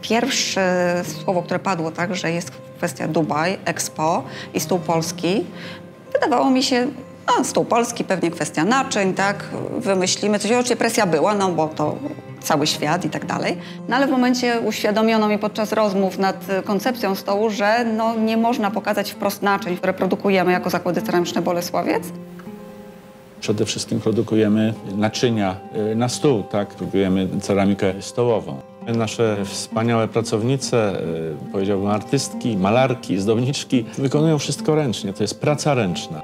Pierwsze słowo, które padło, tak, że jest kwestia Dubaj, Expo i stół polski, wydawało mi się, no, stół polski, pewnie kwestia naczyń, tak, wymyślimy coś. Oczywiście presja była, no bo to cały świat i tak dalej. No ale w momencie uświadomiono mi podczas rozmów nad koncepcją stołu, że no, nie można pokazać wprost naczyń, które produkujemy jako zakłady ceramiczne Bolesławiec. Przede wszystkim produkujemy naczynia na stół, tak? Produkujemy ceramikę stołową. Nasze wspaniałe pracownice, powiedziałbym artystki, malarki, zdobniczki, wykonują wszystko ręcznie. To jest praca ręczna.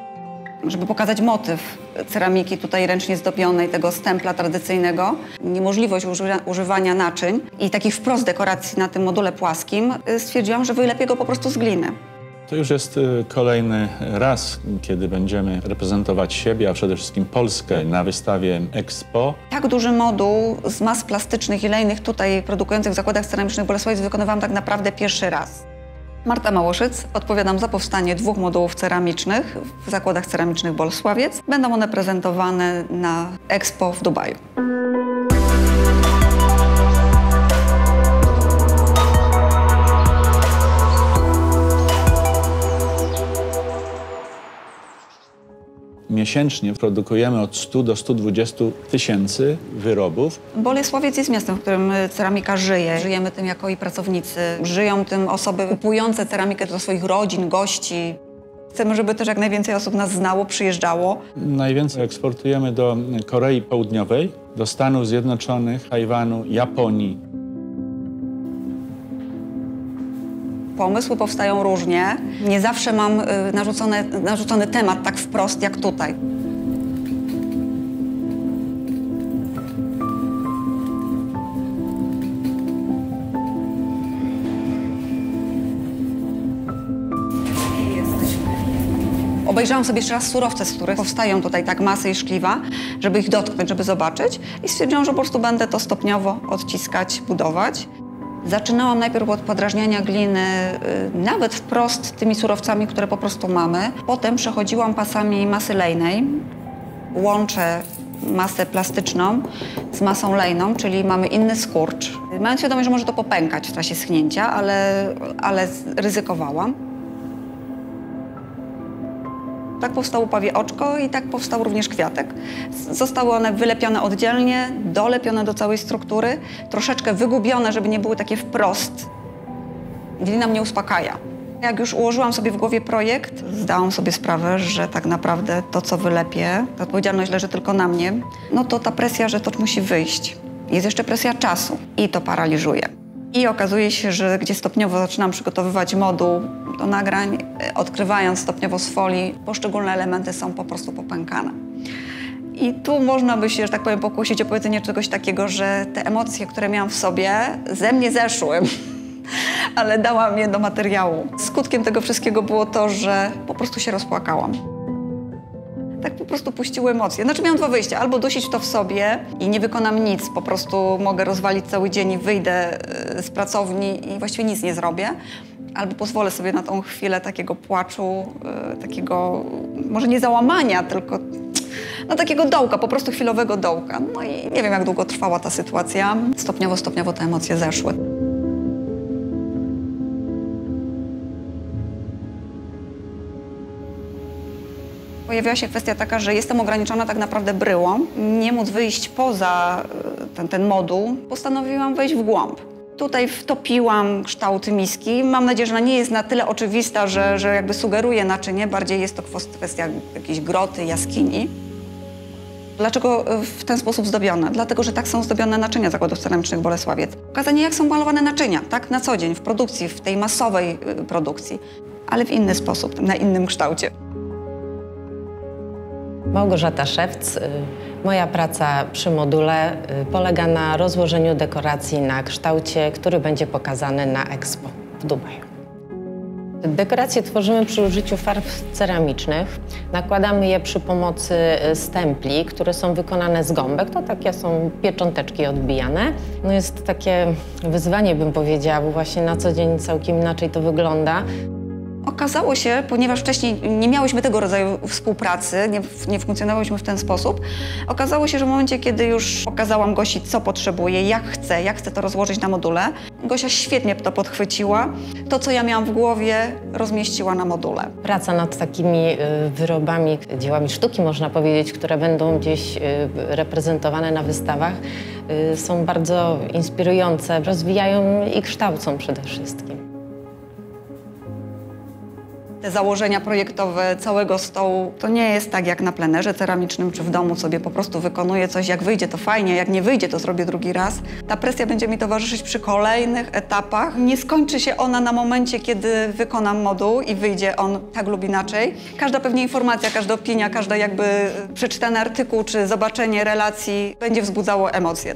Żeby pokazać motyw ceramiki tutaj ręcznie zdobionej, tego stempla tradycyjnego, niemożliwość używania naczyń i takich wprost dekoracji na tym module płaskim, stwierdziłam, że wylepię go po prostu z gliny. To już jest kolejny raz, kiedy będziemy reprezentować siebie, a przede wszystkim Polskę na wystawie Expo. Tak duży moduł z mas plastycznych i lejnych tutaj produkujących w zakładach ceramicznych Bolesławiec wykonywałam tak naprawdę pierwszy raz. Marta Małoszyc, odpowiadam za powstanie 2 modułów ceramicznych w zakładach ceramicznych Bolesławiec. Będą one prezentowane na Expo w Dubaju. Miesięcznie produkujemy od 100 do 120 tysięcy wyrobów. Bolesławiec jest miastem, w którym ceramika żyje. Żyjemy tym jako i pracownicy. Żyją tym osoby kupujące ceramikę do swoich rodzin, gości. Chcemy, żeby też jak najwięcej osób nas znało, przyjeżdżało. Najwięcej eksportujemy do Korei Południowej, do Stanów Zjednoczonych, Tajwanu, Japonii. Pomysły powstają różnie. Nie zawsze mam narzucony temat tak wprost jak tutaj. Obejrzałam sobie jeszcze raz surowce, z których powstają tutaj tak masy i szkliwa, żeby ich dotknąć, żeby zobaczyć i stwierdziłam, że po prostu będę to stopniowo odciskać, budować. Zaczynałam najpierw od podrażniania gliny, nawet wprost tymi surowcami, które po prostu mamy. Potem przechodziłam pasami masy lejnej. Łączę masę plastyczną z masą lejną, czyli mamy inny skurcz. Mając świadomość, że może to popękać w czasie schnięcia, ale ryzykowałam. Tak powstało pawie oczko i tak powstał również kwiatek. Zostały one wylepione oddzielnie, dolepione do całej struktury, troszeczkę wygubione, żeby nie były takie wprost. Glina mnie uspokaja. Jak już ułożyłam sobie w głowie projekt, zdałam sobie sprawę, że tak naprawdę to, co wylepię, ta odpowiedzialność leży tylko na mnie, no to ta presja, że to musi wyjść. Jest jeszcze presja czasu i to paraliżuje. I okazuje się, że gdzie stopniowo zaczynam przygotowywać moduł do nagrań, odkrywając stopniowo z folii, poszczególne elementy są po prostu popękane. I tu można by się, że tak powiem, pokusić o powiedzenie czegoś takiego, że te emocje, które miałam w sobie, ze mnie zeszły, ale dałam je do materiału. Skutkiem tego wszystkiego było to, że po prostu się rozpłakałam. Tak po prostu puściły emocje. Znaczy miałam 2 wyjścia. Albo dusić to w sobie i nie wykonam nic, po prostu mogę rozwalić cały dzień i wyjdę z pracowni i właściwie nic nie zrobię. Albo pozwolę sobie na tą chwilę takiego płaczu, takiego może nie załamania, tylko no, takiego dołka, po prostu chwilowego dołka. No i nie wiem, jak długo trwała ta sytuacja. Stopniowo te emocje zeszły. Pojawiła się kwestia taka, że jestem ograniczona tak naprawdę bryłą. Nie móc wyjść poza ten moduł, postanowiłam wejść w głąb. Tutaj wtopiłam kształt miski. Mam nadzieję, że ona nie jest na tyle oczywista, że jakby sugeruje naczynie. Bardziej jest to kwestia jakiejś groty, jaskini. Dlaczego w ten sposób zdobione? Dlatego, że tak są zdobione naczynia zakładów ceramicznych Bolesławiec. Pokazanie, jak są malowane naczynia, tak na co dzień, w produkcji, w tej masowej produkcji, ale w inny sposób, na innym kształcie. Małgorzata Szewc. Moja praca przy module polega na rozłożeniu dekoracji na kształcie, który będzie pokazany na Expo w Dubaju. Dekoracje tworzymy przy użyciu farb ceramicznych. Nakładamy je przy pomocy stempli, które są wykonane z gąbek. To takie są piecząteczki odbijane. No jest takie wyzwanie, bym powiedziała, bo właśnie na co dzień całkiem inaczej to wygląda. Okazało się, ponieważ wcześniej nie miałyśmy tego rodzaju współpracy, nie funkcjonowałyśmy w ten sposób, okazało się, że w momencie, kiedy już pokazałam Gosi, co potrzebuje, jak chcę to rozłożyć na module, Gosia świetnie to podchwyciła. To, co ja miałam w głowie, rozmieściła na module. Praca nad takimi wyrobami, dziełami sztuki, można powiedzieć, które będą gdzieś reprezentowane na wystawach, są bardzo inspirujące, rozwijają i kształcą przede wszystkim. Te założenia projektowe całego stołu to nie jest tak jak na plenerze ceramicznym czy w domu sobie po prostu wykonuję coś, jak wyjdzie to fajnie, jak nie wyjdzie to zrobię drugi raz. Ta presja będzie mi towarzyszyć przy kolejnych etapach. Nie skończy się ona na momencie, kiedy wykonam moduł i wyjdzie on tak lub inaczej. Każda pewnie informacja, każda opinia, każdy jakby przeczytany artykuł czy zobaczenie relacji będzie wzbudzało emocje.